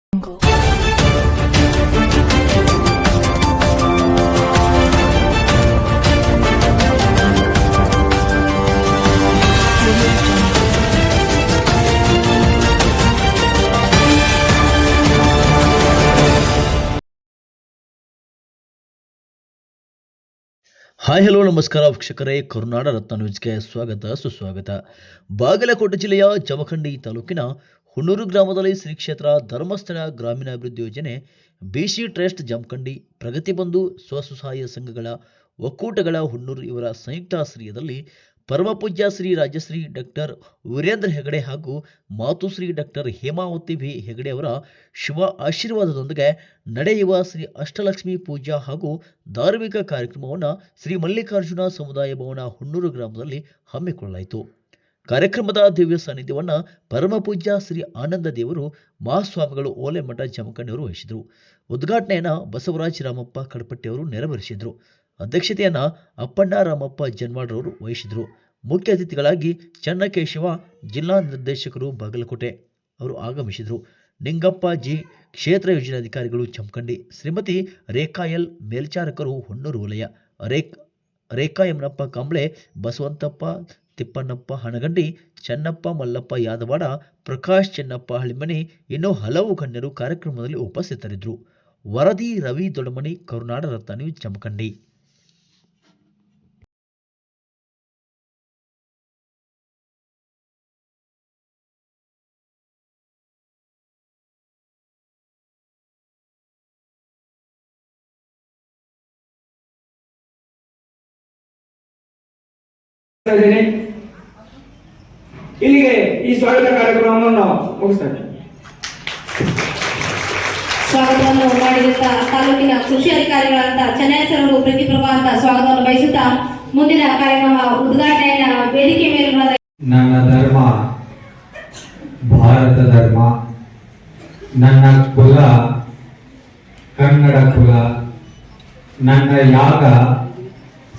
Hi hello ನಮಸ್ಕಾರ ವೀಕ್ಷಕರೇ, ಕರುನಾಡ ರತ್ನ ನ್ಯೂಸ್ಗೆ ಸ್ವಾಗತ ಸುಸ್ವಾಗತ. ಬಾಗಲಕೋಟೆ ಜಿಲ್ಲೆಯ ಜಮಖಂಡಿ ತಾಲೂಕಿನ ಹುಣ್ಣೂರು ಗ್ರಾಮದಲ್ಲಿ ಶ್ರೀ ಕ್ಷೇತ್ರ ಧರ್ಮಸ್ಥಳ ಗ್ರಾಮೀಣಾಭಿವೃದ್ಧಿ ಯೋಜನೆ, ಬಿಸಿ ಟ್ರಸ್ಟ್, ಜಮಖಂಡಿ ಪ್ರಗತಿ ಬಂಧು ಸ್ವಸಹಾಯ ಸಂಘಗಳ ಒಕ್ಕೂಟಗಳ ಹುಣ್ಣೂರು ಇವರ ಸಂಯುಕ್ತಾಶ್ರಯದಲ್ಲಿ ಪರಮಪೂಜ್ಯ ಶ್ರೀ ರಾಜಶ್ರೀ ಡಾಕ್ಟರ್ ವೀರೇಂದ್ರ ಹೆಗಡೆ ಹಾಗೂ ಮಾತುಶ್ರೀ ಡಾಕ್ಟರ್ ಹೇಮಾವತಿ ವಿ ಹೆಗಡೆ ಅವರ ಶುಭ ಆಶೀರ್ವಾದದೊಂದಿಗೆ ನಡೆಯುವ ಶ್ರೀ ಅಷ್ಟಲಕ್ಷ್ಮಿ ಪೂಜಾ ಹಾಗೂ ಧಾರ್ಮಿಕ ಕಾರ್ಯಕ್ರಮವನ್ನು ಶ್ರೀ ಮಲ್ಲಿಕಾರ್ಜುನ ಸಮುದಾಯ ಭವನ ಹುಣ್ಣೂರು ಗ್ರಾಮದಲ್ಲಿ ಹಮ್ಮಿಕೊಳ್ಳಲಾಯಿತು. ಕಾರ್ಯಕ್ರಮದ ದಿವ್ಯ ಸಾನ್ನಿಧ್ಯವನ್ನು ಪರಮಪೂಜ್ಯ ಶ್ರೀ ಆನಂದ ದೇವರು ಮಹಾಸ್ವಾಮಿಗಳು ಓಲೆಮಠ ಜಮಖಂಡಿಯವರು ವಹಿಸಿದರು. ಉದ್ಘಾಟನೆಯನ್ನು ಬಸವರಾಜ ರಾಮಪ್ಪ ಕಡಪಟ್ಟಿಯವರು ನೆರವೇರಿಸಿದರು. ಅಧ್ಯಕ್ಷತೆಯನ್ನು ಅಪ್ಪಣ್ಣ ರಾಮಪ್ಪ ಜನ್ವಾಡ್ರವರು ವಹಿಸಿದರು. ಮುಖ್ಯ ಅತಿಥಿಗಳಾಗಿ ಚನ್ನಕೇಶವ ಜಿಲ್ಲಾ ನಿರ್ದೇಶಕರು ಬಾಗಲಕೋಟೆ ಅವರು ಆಗಮಿಸಿದರು. ನಿಂಗಪ್ಪ ಜಿ ಕ್ಷೇತ್ರ ಯೋಜನಾಧಿಕಾರಿಗಳು ಜಮಖಂಡಿ, ಶ್ರೀಮತಿ ರೇಖಾ ಎಲ್ ಮೇಲ್ಚಾರಕರು ಹುಣ್ಣೂರು ವಲಯ, ರೇಖಾ ಯಮನಪ್ಪ ಕಾಂಬ್ಳೆ, ಬಸವಂತಪ್ಪ ತಿಪ್ಪಣ್ಣಪ್ಪ ಹಣಗಂಡಿ, ಚೆನ್ನಪ್ಪ ಮಲ್ಲಪ್ಪ ಯಾದವಾಡ, ಪ್ರಕಾಶ್ ಚೆನ್ನಪ್ಪ ಹಳಿಮನಿ, ಇನ್ನೂ ಹಲವು ಗಣ್ಯರು ಕಾರ್ಯಕ್ರಮದಲ್ಲಿ ಉಪಸ್ಥಿತರಿದ್ದರು. ವರದಿ ರವಿ ದೊಡಮನಿ, ಕರುನಾಡ ರತ್ನ ನ್ಯೂಸ್, ಜಮಖಂಡಿ. ಇಲ್ಲಿಗೆ ಈ ಸ್ವಾಗತ ಕಾರ್ಯಕ್ರಮವನ್ನು ಮುಗಿಸ್ತೇನೆ. ಸ್ವಾಗತವನ್ನು ಮಾಡಿದಂತ ತಾಲೂಕಿನ ಕೃಷಿ ಅಧಿಕಾರಿಗಳಂತ ಚೆನ್ನೈಸರವರು ಪ್ರತಿಪ್ರಭಾ ಅಂತ ಸ್ವಾಗತವನ್ನು ಬಯಸುತ್ತಾ ಮುಂದಿನ ಕಾರ್ಯಕ್ರಮ ಉದ್ಘಾಟನೆಯ ವೇದಿಕೆ ಮೇಲೆ ನನ್ನ ಧರ್ಮ ಭಾರತ ಧರ್ಮ, ನನ್ನ ಕುಲ ಕನ್ನಡ ಕುಲ, ನನ್ನ ಯಾಗ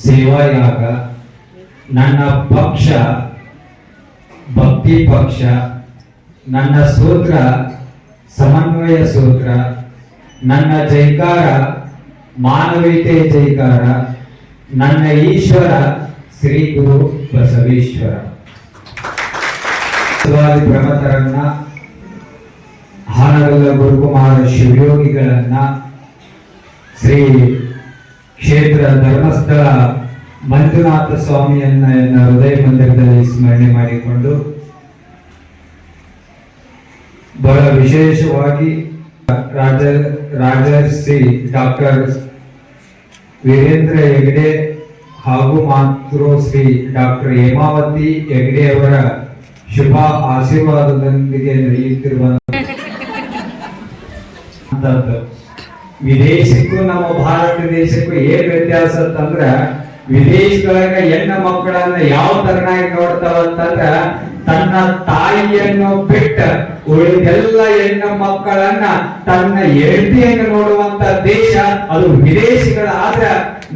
ಸೇವಾ ಯಾಗ, ನನ್ನ ಪಕ್ಷ ಭಕ್ತಿ ಪಕ್ಷ, ನನ್ನ ಸೂತ್ರ ಸಮನ್ವಯ ಸೂತ್ರ, ನನ್ನ ಜೈಕಾರ ಮಾನವೀಯತೆ ಜೈಕಾರ, ನನ್ನ ಈಶ್ವರ ಶ್ರೀ ಗುರು ಬಸವೇಶ್ವರ. ಪ್ರಮಥರನ್ನ, ಹಾನಗಲ್ಲ ಗುರುಕುಮಾರ ಶಿವಯೋಗಿಗಳನ್ನ, ಶ್ರೀ ಕ್ಷೇತ್ರ ಧರ್ಮಸ್ಥಳ ಮಂಜುನಾಥ ಸ್ವಾಮಿಯನ್ನ ಹೃದಯ ಮಂದಿರದಲ್ಲಿ ಸ್ಮರಣೆ ಮಾಡಿಕೊಂಡು ಬಹಳ ವಿಶೇಷವಾಗಿ ರಾಜಶ್ರೀ ಡಾಕ್ಟರ್ ವೀರೇಂದ್ರ ಹೆಗಡೆ ಹಾಗೂ ಮಾತೃಶ್ರೀ ಡಾಕ್ಟರ್ ಹೇಮಾವತಿ ಹೆಗಡೆ ಅವರ ಶುಭ ಆಶೀರ್ವಾದದೊಂದಿಗೆ ನಡೆಯುತ್ತಿರುವಂತದ್ದು. ವಿದೇಶಕ್ಕೂ ನಮ್ಮ ಭಾರತ ದೇಶಕ್ಕೂ ಏನ್ ವ್ಯತ್ಯಾಸ ಅಂತಂದ್ರ, ವಿದೇಶದೊಳಗ ಹೆಣ್ಣು ಮಕ್ಕಳನ್ನ ಯಾವ ತರನಾಗಿ ನೋಡ್ತಾವ ಅಂತಂದ್ರ, ತನ್ನ ತಾಯಿಯನ್ನು ಬಿಟ್ಟ ಉಳಿದೆಲ್ಲ ಹೆಣ್ಣು ಮಕ್ಕಳನ್ನ ತನ್ನ ಹೆಂಡತಿಯನ್ನು ನೋಡುವಂತ ದೇಶ ಅದು ವಿದೇಶಿಗಳ. ಆದ್ರ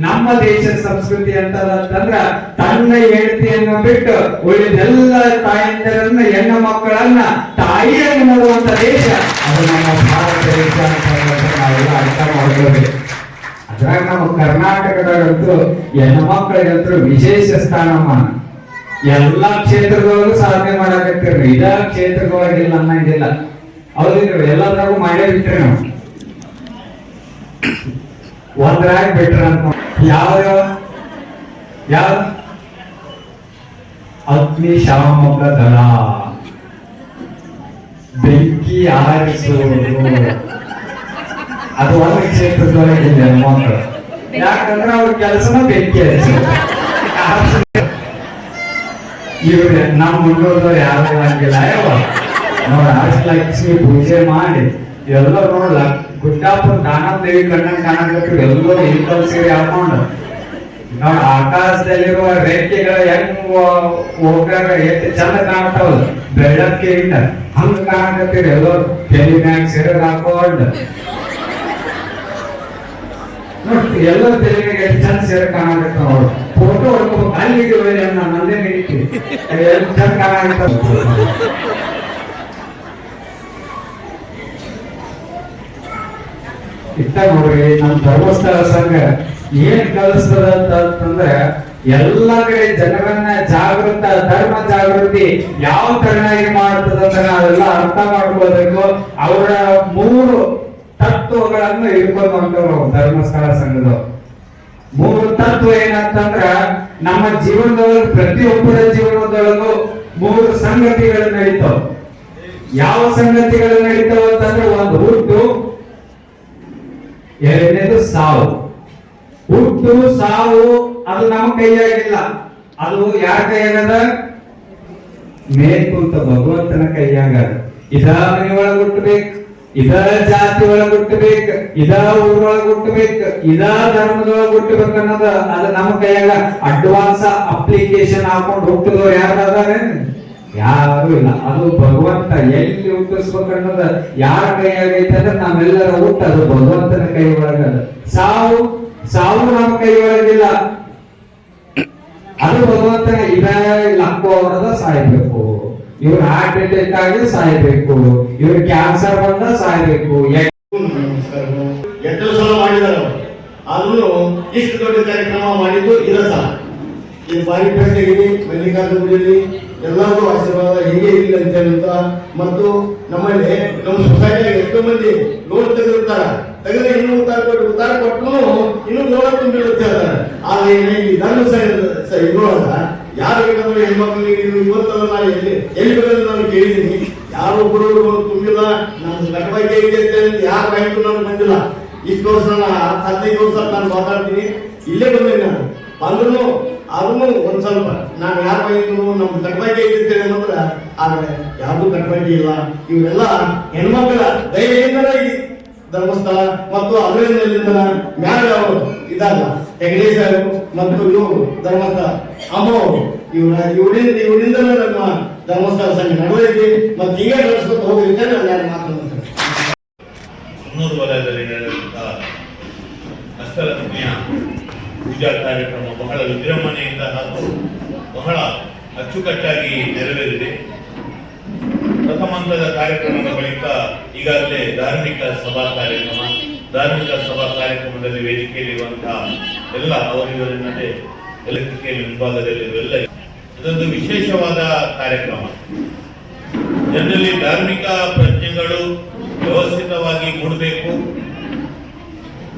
ನಮ್ಮ ದೇಶದ ಸಂಸ್ಕೃತಿ ಅಂತಂದ್ರ ತನ್ನ ಹೆಂಡತಿಯನ್ನು ಬಿಟ್ಟು ಉಳಿದೆಲ್ಲ ತಾಯಂದಿರನ್ನ ಹೆಣ್ಣು ಮಕ್ಕಳನ್ನ ತಾಯಿಯನ್ನು ನೋಡುವಂತ ದೇಶ ಅದು ನಮ್ಮ ಭಾರತ ದೇಶ ಅಂತ ನಾವೆಲ್ಲ ಅರ್ಥ ಮಾಡ್ಕೋಬೇಕು. ಅದ್ರಾಗ ನಮ್ಮ ಕರ್ನಾಟಕದಾಗಂತೂ ಹೆಣ್ಣು ಮಕ್ಕಳಿಗಂತೂ ವಿಶೇಷ ಸ್ಥಾನಮಾನ. ಎಲ್ಲಾ ಕ್ಷೇತ್ರದೊಳಗೂ ಸಾಧನೆ ಮಾಡಕತ್ತಿರ್ರಿ, ಇದ ಕ್ಷೇತ್ರದೊಳಗಿಲ್ಲ ಅನ್ನಂಗಿಲ್ಲ. ಹೌದಿಲ್ರಿ? ಎಲ್ಲದ್ರಾಗೂ ಮಾಡೇ ಬಿಟ್ರಿ ನಾವು. ಒಂದ್ರಾಗ ಬಿಟ್ರ ಅಂತ ಯಾವ ಅಗ್ನಿಶಾಮಕ ದಳ, ಬೆಂಕಿ ಆರಿಸುವುದು, ಅದು ಒಂದು ಕ್ಷೇತ್ರದೊಳಗಿಲ್ಲ ಹೆಣ್ಮಕ್ಳು. ಯಾಕಂದ್ರೆ ಅವ್ರ ಕೆಲಸನ ಬೆಂಕಿ ಹರಿಸೋದು. ಇವ್ರೆ ನಮ್ಮ ಮುಂದೋದವ್ರು ಯಾರು ಆಗಿಲ್ಲ. ನೋಡ ಅಷ್ಟಲಕ್ಷ್ಮಿ ಪೂಜೆ ಮಾಡಿ ಎಲ್ಲರೂ ನೋಡ್ಲ ಗುಡ್ಡಾಪುರ ದಾನದೇವಿ ಕಣ್ಣನ್ ಕಾಣಕತ್ರು ಎಲ್ಲರೂ ಇಂಕಲ್ ಸೀರೆ ಹಾಕೊಂಡು ನೋಡ ಆಕಾಶದಲ್ಲಿರುವ ರೇಖೆಗಳ ಹೆಂಗ್ ಹೋಗಾಗ ಎಷ್ಟು ಚಂದ ಕಾಣ್ತಾವಲ್ಲ ಬೆಳಕಿಂದ ಹಂಗ ಕಾಣಕತ್ತೀರಿ. ಎಲ್ಲರೂ ತಲೆ ಮ್ಯಾಗ ಸೀರೆ ಹಾಕೊಂಡು ನೋಡಿ ಎಲ್ಲರ ತಲೆ ಮ್ಯಾಗ ಎಷ್ಟು ಚಂದ ಸೀರೆ ಕಾಣಕತ್ತಾವ. ನೋಡು ಫೋಟೋ ಹೊಡ್ಕೋಬೇಕು, ಅಲ್ಲಿ ನಂದೇ ನಡೀತೀವಿ ಎಷ್ಟು ಚಂದ ಕಾಣಕತ್ತಾವ. ಇತ್ತ ನೋಡ್ರಿ ನಮ್ಮ ಧರ್ಮಸ್ಥಳ ಸಂಘ ಏನ್ ಕಲಿಸ್ತದ ಅಂತಂದ್ರೆ ಎಲ್ಲ ಕಡೆ ಜನರನ್ನ ಜಾಗೃತ ಧರ್ಮ ಜಾಗೃತಿ ಯಾವ ತರನಾಗಿ ಮಾಡ್ತದ ಅಂತ ನಾವೆಲ್ಲ ಅರ್ಥ ಮಾಡ್ಕೋಬೇಕು. ಅವರ 3 ತತ್ವಗಳನ್ನು ಇಟ್ಕೊಂಡು ಹೊಂಟರು ಧರ್ಮಸ್ಥಳ ಸಂಘದವರು. 3 ತತ್ವ ಏನಂತಂದ್ರ ನಮ್ಮ ಜೀವನದೊಳಗೆ ಪ್ರತಿಯೊಬ್ಬರ ಜೀವನದೊಳಗೂ 3 ಸಂಗತಿಗಳು ನಡೀತಾವ. ಯಾವ ಸಂಗತಿಗಳು ನಡೀತಾವ ಅಂತಂದ್ರೆ ಒಂದು ಹುಟ್ಟು, ಎರಡನೇದು ಸಾವು. ಹುಟ್ಟು ಸಾವು ಅದು ನಮ್ಮ ಕೈಯಾಗಿಲ್ಲ, ಅದು ಯಾರ ಕೈಯಾಗದ? ಮೇಲ್ಕುಂತ ಭಗವಂತನ ಕೈಯಾಗದ. ಇದ ಮನೆ ಒಳಗ ಹುಟ್ಟಬೇಕು, ಇದ ಜಾತಿ ಒಳಗ ಹುಟ್ಟಬೇಕು, ಇದ ಊರೊಳಗ ಹುಟ್ಟಬೇಕು, ಇದ ಧರ್ಮದೊಳಗ ಹುಟ್ಟಬೇಕು ಅನ್ನೋದ ಅದು ನಮ್ಮ ಕೈಯಾಗ. ಅಡ್ವಾನ್ಸ್ ಅಪ್ಲಿಕೇಶನ್ ಹಾಕೊಂಡು ಹುಟ್ಟಿದವ್ರು ಯಾರು? ಯಾರು ಇಲ್ಲ. ಅದು ಭಗವಂತ ಎಲ್ಲಿ ಹುಟ್ಟಿಸ್ಬೇಕನ್ನೋದ ಯಾರ ಕೈಯಾಗೈತೆ ಅಂದ್ರೆ ನಾವೆಲ್ಲರ ಹುಟ್ಟು ಅದು ಭಗವಂತನ ಕೈ ಒಳಗದ. ಸಾವು ನಮ್ಮ ಕೈ ಒಳಗಿಲ್ಲ, ಅದು ಭಗವಂತನ. ಇದ ಲಕ್ಕೋರದ ಸಾಯ್ಬೇಕು, ಇವ್ರು ಹಾರ್ಟ್ ಅಟ್ಯಾಕ್ ಆಗಿ ಸಾಯ್ಬೇಕು, ಇವ್ರು ಕ್ಯಾನ್ಸರ್ ಬಂದ ಸಾಯ್ಬೇಕು. ಎಷ್ಟು ಸಲ ಮಾಡಿದಾರ, ಆದ್ರೂ ಇಷ್ಟು ದೊಡ್ಡ ಕಾರ್ಯಕ್ರಮ ಮಾಡಿದ್ದು ಇರಸ. ಇದು ಬಾರಿ ಪೇಟೆಗಿರಿ ಮಲ್ಲಿಕಾರ್ಜುನ ಗುಡಿಯಲ್ಲಿ ಎಲ್ಲರಿಗೂ ಆಶೀರ್ವಾದ ಹೀಗೆ ಇರಲಿ ಅಂತ ಹೇಳುತ್ತಾ, ಮತ್ತು ನಮ್ಮಲ್ಲಿ ನಮ್ಮ ಸೊಸೈಟಿಯಾಗ ಎಷ್ಟೋ ಮಂದಿ ಲೋನ್ ತೆಗೆದಿರ್ತಾರ, ತೆಗೆದ್ರೆ ಇನ್ನೂ ಉತ್ತಾರ ಕೊಟ್ಟು ಇನ್ನೂ ಲೋನ್ ತುಂಬಿರುತ್ತೆ. ಆದ್ರೆ ಈ ಧರ್ಮ ಇದ್ರೊಳಗ ಯಾರು ಬೇಕಂದ್ರೆ ಹೆಣ್ಮಕ್ಳಿಗೆ ಇವತ್ತಲ್ಲ ನಾನು ಎಲ್ಲಿ ಬೇಕಾದ್ರೆ ನಾನು ಕೇಳಿದ್ದೀನಿ, ಯಾರೊಬ್ಬರು ತುಂಬಿಲ್ಲ. ನಮ್ಮ ಗಟ್ಟಬಾಕಿ ಇದೆ ಅಂತ ಹೇಳಿ ಯಾರ ಬ್ಯಾಂಕು ನನಗೆ ಬಂದಿಲ್ಲ. ಇಷ್ಟು ವರ್ಷ 15 ವರ್ಷ ನಾನು ಮಾತಾಡ್ತೀನಿ, ಇಲ್ಲೇ ಬಂದೇನೆ ನಾನು. ಅಂದ್ರೂ ಅದನ್ನು ಒಂದ್ ಸ್ವಲ್ಪ ನಾನು ಯಾರ ಬೈದ್ರು ನಮ್ಮ ಗಟ್ಟಬಾಕಿ ಐತೆ ಅನ್ನೋದ್ರ, ಆದ್ರೆ ಯಾರಿಗೂ ಗಟ್ಟಬಾಕಿ ಇಲ್ಲ. ಇವರೆಲ್ಲ ಹೆಣ್ಮಕ್ಳ ದಯೆಯಿಂದ ಧರ್ಮಸ್ಥಳ ಮತ್ತು ಅದರಿಂದ ಮ್ಯಾಲ ಅವರು ಇದಾಗ ಹೆಗಡೆ ಸಾಹೇಬ್ ಮತ್ತು ಇವರು ಧರ್ಮಸ್ಥಳ ಅಮ್ಮವರು ಇವರಿಂದ ನಮ್ಮ ಧರ್ಮಸ್ಥಳ ಸಂಘ ನಡೆದೈತಿ ಮತ್ತು ಹೀಗೆ ನಡೆಸ್ಕೊಂಡು ಹೋಗಿರುತ್ತೆ. ನಾನು ಯಾರು ಮಾತನಾಡ್ತೇನೆ. ಹೊನ್ನೂರು ವಲಯದಲ್ಲಿ ನಡೆದಂತಹ ಅಷ್ಟಲಕ್ಷ್ಮಿಯ ಪೂಜಾ ಕಾರ್ಯಕ್ರಮ ಬಹಳ ವಿಜೃಂಭಣೆಯಿಂದ ಹಾಗೂ ಬಹಳ ಅಚ್ಚುಕಟ್ಟಾಗಿ ನೆರವೇರಿದೆ. ಪ್ರಥಮ ಹಂತದ ಕಾರ್ಯಕ್ರಮದ ಬಳಿಕ ಈಗಾಗಲೇ ಧಾರ್ಮಿಕ ಸಭಾ ಕಾರ್ಯಕ್ರಮದಲ್ಲಿ ವೇದಿಕೆಯಲ್ಲಿರುವಂತಹ ಎಲ್ಲ ಅವರಿವರನ್ನದೇ ಎಲೆಕ್ಟ್ರಿಕಲ್ ವಿಭಾಗದಲ್ಲಿರುವೆಲ್ಲ ಇದೊಂದು ವಿಶೇಷವಾದ ಕಾರ್ಯಕ್ರಮ. ಜನರಲ್ಲಿ ಧಾರ್ಮಿಕ ಪ್ರಜ್ಞೆಗಳು ವ್ಯವಸ್ಥಿತವಾಗಿ ಮೂಡಬೇಕು,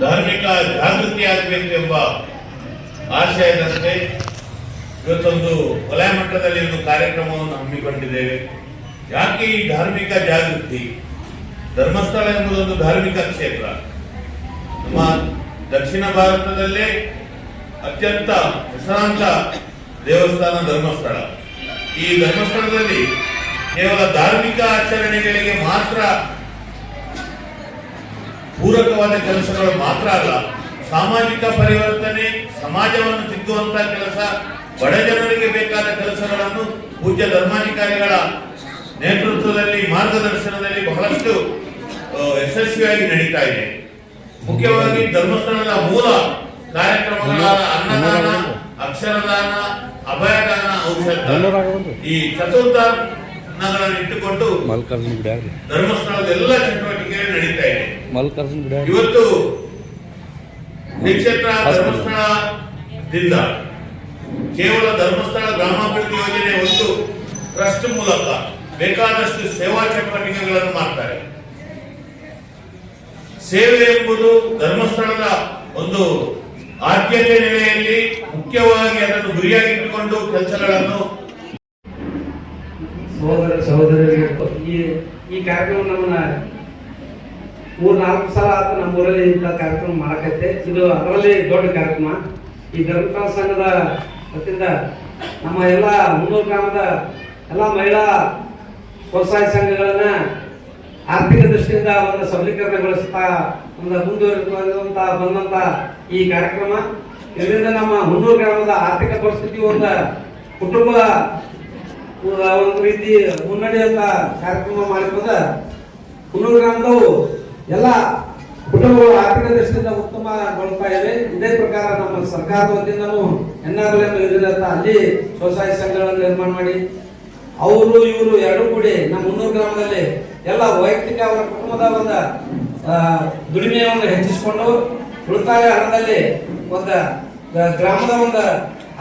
ಧಾರ್ಮಿಕ ಜಾಗೃತಿ ಆಗಬೇಕು ಎಂಬ ಆಶಯದಂತೆ ಇವತ್ತೊಂದು ವಲಯ ಮಟ್ಟದಲ್ಲಿ ಒಂದು ಕಾರ್ಯಕ್ರಮವನ್ನು ಹಮ್ಮಿಕೊಂಡಿದ್ದೇವೆ. ಯಾಕೆ ಈ ಧಾರ್ಮಿಕ ಜಾಗೃತಿ? ಧರ್ಮಸ್ಥಳ ಎಂಬುದೊಂದು ಧಾರ್ಮಿಕ ಕ್ಷೇತ್ರ. ನಮ್ಮ ದಕ್ಷಿಣ ಭಾರತದಲ್ಲೇ ಅತ್ಯಂತ ಹೆಸರಾಂತ ದೇವಸ್ಥಾನ ಧರ್ಮಸ್ಥಳ. ಈ ಧರ್ಮಸ್ಥಳದಲ್ಲಿ ಕೇವಲ ಧಾರ್ಮಿಕ ಆಚರಣೆಗಳಿಗೆ ಮಾತ್ರ ಪೂರಕವಾದ ಕೆಲಸಗಳು ಮಾತ್ರ ಅಲ್ಲ, ಸಾಮಾಜಿಕ ಪರಿವರ್ತನೆ, ಸಮಾಜವನ್ನು ತಿದ್ದುವಂತಹ ಕೆಲಸ, ಬಡ ಜನರಿಗೆ ಬೇಕಾದ ಕೆಲಸಗಳನ್ನು ಪೂಜ್ಯ ಧರ್ಮಾಧಿಕಾರಿಗಳ ನೇತೃತ್ವದಲ್ಲಿ ಮಾರ್ಗದರ್ಶನದಲ್ಲಿ ಬಹಳಷ್ಟು ಯಶಸ್ವಿಯಾಗಿ ನಡೀತಾ ಇದೆ. ಮುಖ್ಯವಾಗಿ ಧರ್ಮಸ್ಥಳದ ಮೂಲ ಕಾರ್ಯಕ್ರಮಗಳಾದ ಅನ್ನದಾನ, ಅಕ್ಷರದಾನ, ಅಭಯದಾನ, ಔಷಧ, ಈ ಚತುರ್ಧಾಮಗಳನ್ನು ಇಟ್ಟುಕೊಂಡು ಧರ್ಮಸ್ಥಳದ ಎಲ್ಲ ಚಟುವಟಿಕೆಗಳು ನಡೀತಾ ಇದೆ. ಇವತ್ತು ಶ್ರೀಕ್ಷೇತ್ರ ಧರ್ಮಸ್ಥಳದಿಂದ ಕೇವಲ ಧರ್ಮಸ್ಥಳ ಗ್ರಾಮಾಭಿವೃದ್ಧಿ ಯೋಜನೆ ಒಂದು ಟ್ರಸ್ಟ್ ಮೂಲಕ ಬೇಕಾದಷ್ಟು ಸೇವಾ ಚಟುವಟಿಕೆಗಳನ್ನು ಮಾಡ್ತಾರೆ. ಸೇವೆ ಎಂಬುದು ಧರ್ಮಸ್ಥಳದ ಒಂದು ಆದ್ಯತೆ ನೆಲೆಯಲ್ಲಿ ಮುಖ್ಯವಾಗಿ ಅದನ್ನು ಗುರಿಯಾಗಿಟ್ಟುಕೊಂಡು ಕೆಲಸಗಳನ್ನು ಸಹೋದರರಿಗೆ ಈ ಕಾರ್ಯಕ್ರಮ ನಮ್ಮನ್ನ 3-4 ಸಲ ಆತ ನಮ್ಮ ಊರಲ್ಲಿ ಇಂಥ ಕಾರ್ಯಕ್ರಮ ಮಾಡಕತ್ತೆ. ಇದು ಅದರಲ್ಲಿ ದೊಡ್ಡ ಕಾರ್ಯಕ್ರಮ. ಈ ಧರ್ಮಸ್ಥಳ ಸಂಘದ ವತಿಯಿಂದ ನಮ್ಮ ಎಲ್ಲ ಮುನ್ನೂರು ಗ್ರಾಮದ ಎಲ್ಲ ಮಹಿಳಾ ಸ್ವಸಹಾಯ ಸಂಘಗಳನ್ನ ಆರ್ಥಿಕ ದೃಷ್ಟಿಯಿಂದ ಒಂದು ಸಬಲೀಕರಣಗೊಳಿಸ್ತಾ ಒಂದು ಮುಂದುವರಿಸುವಂತ ಬಂದಂತ ಈ ಕಾರ್ಯಕ್ರಮ. ಇದರಿಂದ ನಮ್ಮ ಮುನ್ನೂರು ಗ್ರಾಮದ ಆರ್ಥಿಕ ಪರಿಸ್ಥಿತಿ ಒಂದು ಕುಟುಂಬ ಒಂದು ರೀತಿ ಮುನ್ನಡೆಯುವಂತ ಕಾರ್ಯಕ್ರಮ ಮಾಡಿಕೊಂಡ ಮುನ್ನೂರು ಗ್ರಾಮದವು ಎಲ್ಲ ಕುಟುಂಬಗಳು ಆರ್ಥಿಕ ದೃಷ್ಟಿಯಿಂದ ಉತ್ತಮಗೊಳ್ತಾ ಇವೆ. ಇದೇ ಪ್ರಕಾರ ನಮ್ಮ ಸರ್ಕಾರದ ವತಿಯಿಂದನೂ NRLM ಇದರಿಂದ ಅಲ್ಲಿ ಸ್ವಸಹಾಯ ಸಂಘಗಳನ್ನು ನಿರ್ಮಾಣ ಮಾಡಿ ಅವರು ಇವರು ಎರಡೂ ಕೂಡಿ ನಮ್ಮ ಮುನ್ನೂರು ಗ್ರಾಮದಲ್ಲಿ ಎಲ್ಲ ವೈಯಕ್ತಿಕ ಅವರ ಕುಟುಂಬದ ಒಂದು ದುಡಿಮೆಯನ್ನು ಹೆಚ್ಚಿಸಿಕೊಂಡು ಉಳಿತಾಯ ಹಣದಲ್ಲಿ ಒಂದು ಗ್ರಾಮದ ಒಂದು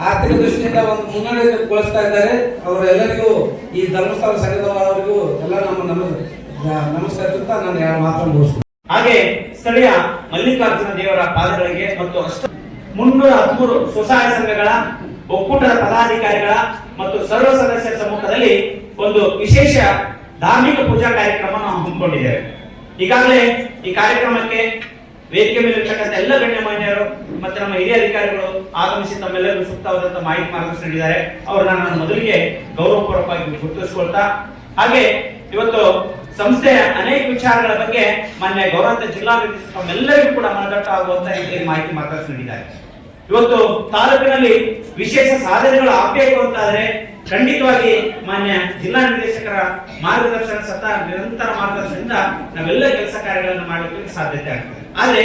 ಆರ್ಥಿಕ ದೃಷ್ಟಿಯಿಂದ ಒಂದು ಮುನ್ನಡೆಗೊಳಿಸ್ತಾ ಇದ್ದಾರೆ. ಅವರೆಲ್ಲರಿಗೂ ಈ ಧರ್ಮಸ್ಥಳ ಸಂಘದವರಿಗೂ ಎಲ್ಲ ನಮಸ್ಕರಿಸುತ್ತಾ ನಾನು ಮಾತನ್ನು ಮುಗಿಸ್ತೀನಿ. ಹಾಗೆ ಸ್ಥಳೀಯ ಮಲ್ಲಿಕಾರ್ಜುನ ದೇವರ ಪಾದಗಳಿಗೆ ಮತ್ತು 313 ಸ್ವಸಹಾಯ ಸಂಘಗಳ ಒಕ್ಕೂಟದ ಪದಾಧಿಕಾರಿಗಳ ಮತ್ತು ಸರ್ವ ಸದಸ್ಯರ ಸಮ್ಮುಖದಲ್ಲಿ ಒಂದು ವಿಶೇಷ ಧಾರ್ಮಿಕ ಪೂಜಾ ಕಾರ್ಯಕ್ರಮ ನಾವು ಹಮ್ಮಿಕೊಂಡಿದ್ದೇವೆ. ಈಗಾಗಲೇ ಈ ಕಾರ್ಯಕ್ರಮಕ್ಕೆ ವೇದಿಕೆ ಮೇಲೆ ಇರ್ತಕ್ಕಂಥ ಎಲ್ಲ ಗಣ್ಯಮಾನ್ಯರು ಮತ್ತೆ ನಮ್ಮ ಹಿರಿಯ ಅಧಿಕಾರಿಗಳು ಆಗಮಿಸಿ ತಮ್ಮೆಲ್ಲರಿಗೂ ಸೂಕ್ತವಾದಂತಹ ಮಾಹಿತಿ ಮಾರ್ಗದರ್ಶನ ನೀಡಿದ್ದಾರೆ. ಅವರನ್ನ ನಾನು ಮೊದಲಿಗೆ ಗೌರವಪೂರ್ವಕವಾಗಿ ಗುರುತಿಸಿಕೊಳ್ತಾ, ಹಾಗೆ ಇವತ್ತು ಸಂಸ್ಥೆಯ ಅನೇಕ ವಿಚಾರಗಳ ಬಗ್ಗೆ ಮಾನ್ಯ ಗೌರವಾನ್ವಿತ ಜಿಲ್ಲಾ ನಿರ್ದೇಶಕ ತಮ್ಮೆಲ್ಲರಿಗೂ ಕೂಡ ಮನದಟ್ಟ ಆಗುವಂತ ರೀತಿಯಲ್ಲಿ ಮಾಹಿತಿ ಮಾರ್ಗದರ್ಶನ ನೀಡಿದ್ದಾರೆ. ಇವತ್ತು ತಾಲೂಕಿನಲ್ಲಿ ವಿಶೇಷ ಸಾಧನೆಗಳು ಆಗಬೇಕು ಅಂತಾದ್ರೆ ಖಂಡಿತವಾಗಿ ಮಾನ್ಯ ಜಿಲ್ಲಾ ನಿರ್ದೇಶಕರ ಮಾರ್ಗದರ್ಶನ ನಿರಂತರ ಮಾರ್ಗದರ್ಶನದಿಂದ ನಾವೆಲ್ಲ ಕೆಲಸ ಕಾರ್ಯಗಳನ್ನು ಮಾಡಲಿಕ್ಕೆ ಸಾಧ್ಯತೆ ಆಗ್ತದೆ. ಆದ್ರೆ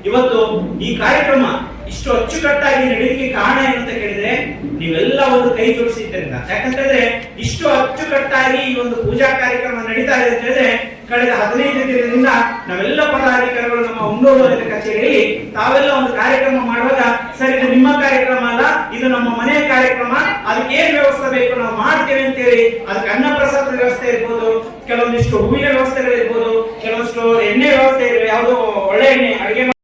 ಇವತ್ತು ಈ ಕಾರ್ಯಕ್ರಮ ಇಷ್ಟು ಅಚ್ಚುಕಟ್ಟಾಗಿ ನಡೆಯಲಿಕ್ಕೆ ಕಾರಣ ಏನಂತ ಕೇಳಿದ್ರೆ ನೀವೆಲ್ಲ ಒಂದು ಕೈ ಜೋಡಿಸಿದ್ದರಿಂದ. ಯಾಕಂತಂದ್ರೆ ಇಷ್ಟು ಅಚ್ಚುಕಟ್ಟಾಗಿ ಈ ಒಂದು ಪೂಜಾ ಕಾರ್ಯಕ್ರಮ ನಡೀತಾ ಇದೆ ಅಂತ ಹೇಳಿದ್ರೆ ಕಳೆದ 15 ದಿನದಿಂದ ನಾವೆಲ್ಲ ಪದಾಧಿಕಾರಿಗಳು ನಮ್ಮ ಹುಣ್ಣೂರು ಕಚೇರಿಯಲ್ಲಿ ತಾವೆಲ್ಲ ಒಂದು ಕಾರ್ಯಕ್ರಮ ಮಾಡುವಾಗ ಸರ್ ಇದು ನಿಮ್ಮ ಕಾರ್ಯಕ್ರಮ ಅಲ್ಲ, ಇದು ನಮ್ಮ ಮನೆಯ ಕಾರ್ಯಕ್ರಮ, ಅದಕ್ಕೆ ಏನ್ ವ್ಯವಸ್ಥೆ ಬೇಕು ನಾವು ಮಾಡ್ತೇವೆ ಅಂತೇಳಿ ಅದಕ್ಕೆ ಅನ್ನ ಪ್ರಸಾದ ವ್ಯವಸ್ಥೆ ಇರ್ಬೋದು, ಕೆಲವೊಂದಿಷ್ಟು ಹೂವಿನ ವ್ಯವಸ್ಥೆಗಳಿರ್ಬೋದು, ಕೆಲವೊಂದಿಷ್ಟು ಎಣ್ಣೆ ವ್ಯವಸ್ಥೆ ಯಾವುದೋ ಒಳ್ಳೆ ಎಣ್ಣೆ ಅಡಿಗೆ